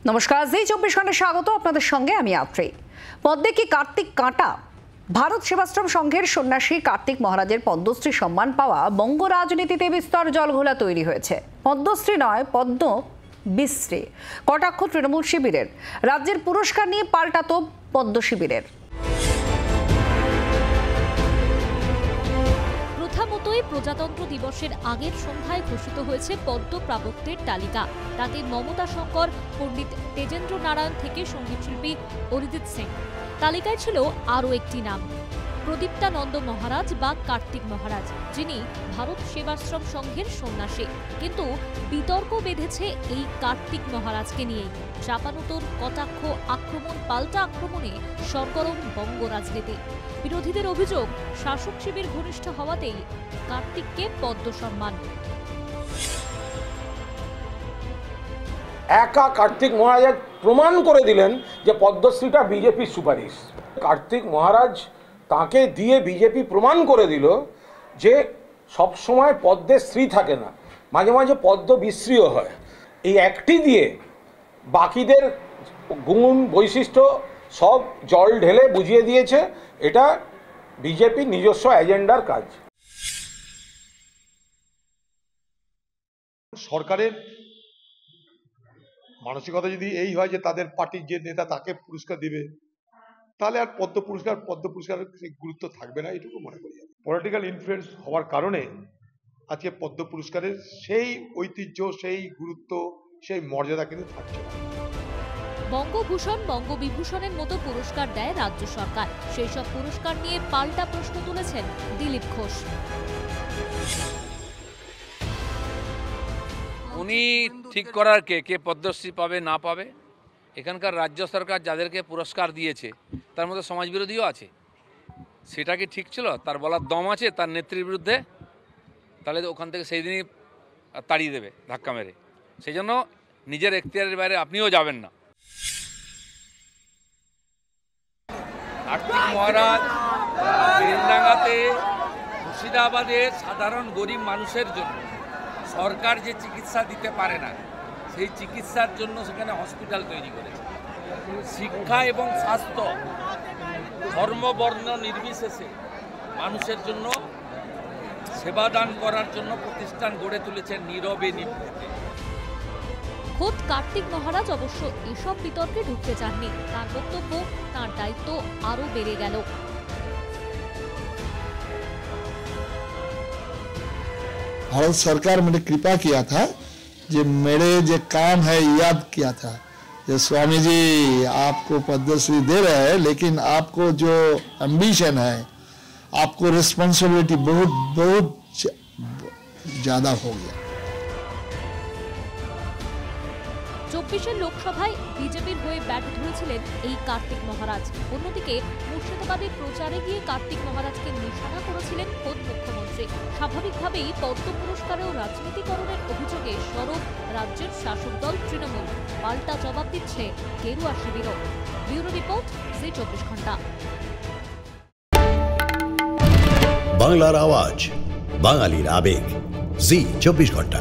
নমস্কার, জি 24 ঘন্টায় স্বাগত। আপনাদের সঙ্গে আমি আত্রেই। পদ্মে কি কার্তিক কাঁটা? ভারত সেবাশ্রম সংঘের সন্ন্যাসী কার্তিক মহারাজের পদ্মশ্রী সম্মান পাওয়া বঙ্গ রাজনীতিতে বিস্তর জলঘোলা তৈরি হয়েছে। পদ্মশ্রী নয়, পদ্ম বিশ্রী। কটাক্ষ তৃণমূল শিবিরের। রাজ্যের পুরস্কার নিয়ে পাল্টাতো পদ্ম শিবিরের। প্রথামতোই প্রজাতন্ত্র দিবসের আগের সন্ধ্যায় ঘোষিত হয়েছে পদ্ম প্রাপকদের তালিকা। তাতে মমতা শঙ্কর, পণ্ডিত তেজেন্দ্র নারায়ণ থেকে সঙ্গীতশিল্পী অরিজিৎ সিং। তালিকায় ছিল আরও একটি নাম, প্রদীপ্তানন্দ মহারাজ বা কার্তিক মহারাজ, যিনি ভারত সেবাশ্রম সংঘের সন্ন্যাসী। কিন্তু বিতর্ক বেঁধেছে এই কার্তিক মহারাজকে নিয়েই। চাপানুতোর, কটাক্ষ, আক্রমণ, পাল্টা আক্রমণে সরগরম বঙ্গ রাজনীতি। বিরোধীদের অভিযোগ, শাসক শিবির ঘনিষ্ঠ হওয়াতেই কার্তিককে পদ্ম সম্মান। একা কার্তিক মহারাজ প্রমাণ করে দিলেন যে পদ্মশ্রীটা বিজেপির সুপারিশ। কার্তিক মহারাজ তাকে দিয়ে বিজেপি প্রমাণ করে দিল যে সবসময় পদ্মের শ্রী থাকে না, মাঝে মাঝে পদ্ম বিশ্রীও হয়। এই একটি দিয়ে বাকিদের গুণ বৈশিষ্ট্য সব জল ঢেলে বুঝিয়ে দিয়েছে এটা বিজেপির নিজস্ব এজেন্ডার কাজ। সরকারের মানসিকতা যদি এই হয় যে তাদের পার্টির যে নেতা তাকে পুরস্কার দিবে, তাহলে আর পদ্ম পুরস্কারের গুরুত্ব থাকবে না, এটুকু মনে করি। পলিটিক্যাল ইনফ্লুয়েন্স হওয়ার কারণে আজকে পদ্ম পুরস্কারের সেই ঐতিহ্য, সেই গুরুত্ব, সেই মর্যাদা কিন্তু থাকছে না। বঙ্গভূষণ, বঙ্গবিভূষণের মতো পুরস্কার দেয় রাজ্য সরকার। সেই সব পুরস্কার নিয়ে পাল্টা প্রশ্ন তুলেছেন দিলীপ ঘোষ। উনি ঠিক করার কে পদ্মশ্রী পাবে না পাবে? এখানকার রাজ্য সরকার যাদেরকে পুরস্কার দিয়েছে তার মধ্যে সমাজবিরোধীও আছে। সেটা কি ঠিক ছিল? তার বলার দম আছে তার নেত্রীর বিরুদ্ধে? তাহলে ওখান থেকে সেই দিনই তাড়িয়ে দেবে ধাক্কা মেরে। সেই জন্য নিজের এখতিয়ারের বাইরে আপনিও যাবেন না। কার্তিক মহারাজ বেলডাঙ্গাতে, মুর্শিদাবাদে সাধারণ গরিব মানুষের জন্য সরকার যে চিকিৎসা দিতে পারে না, সেই চিকিৎসার জন্য সেখানে হসপিটাল তৈরি করেছে। শিক্ষা এবং স্বাস্থ্য ধর্ম বর্ণ নির্বিশেষে মানুষের জন্য সেবাদান করার জন্য প্রতিষ্ঠান গড়ে তুলেছেন নীরবে নিভৃতে। খোদ কার্তিক মহারাজ অবশ্য এসব বিতর্কে ঢুকতে চাননি। তার বক্তব্য, তার দায়িত্ব আরও বেড়ে গেল। भारत सरकार मैंने कृपा किया था, जो मेरे जो काम है याद किया था, जो स्वामी जी आपको पद्मश्री दे रहे हैं, लेकिन आपको जो एम्बिशन है, आपको रिस्पॉन्सिबिलिटी बहुत बहुत ज्यादा हो गया। 24 লোকসভায় বিজেপির হয়ে ব্যাট ধরেছিলেন এই কার্তিক মহারাজ। অন্যদিকে মুর্শিদাবাদের প্রচারে গিয়ে কার্তিক মহারাজকে নিশানা করেছিলেন খোদ মুখ্যমন্ত্রী। স্বাভাবিকভাবেই পদ্ম পুরস্কারেও রাজনীতিকরণের অভিযোগে সরব রাজ্যের শাসক দল তৃণমূল। পাল্টা জবাব দিচ্ছে গেরুয়া শিবিরও। ব্যুরো রিপোর্ট, জি 24 ঘন্টা। বাংলার আওয়াজ, বাঙালির আবেগ, জি 24 ঘন্টা।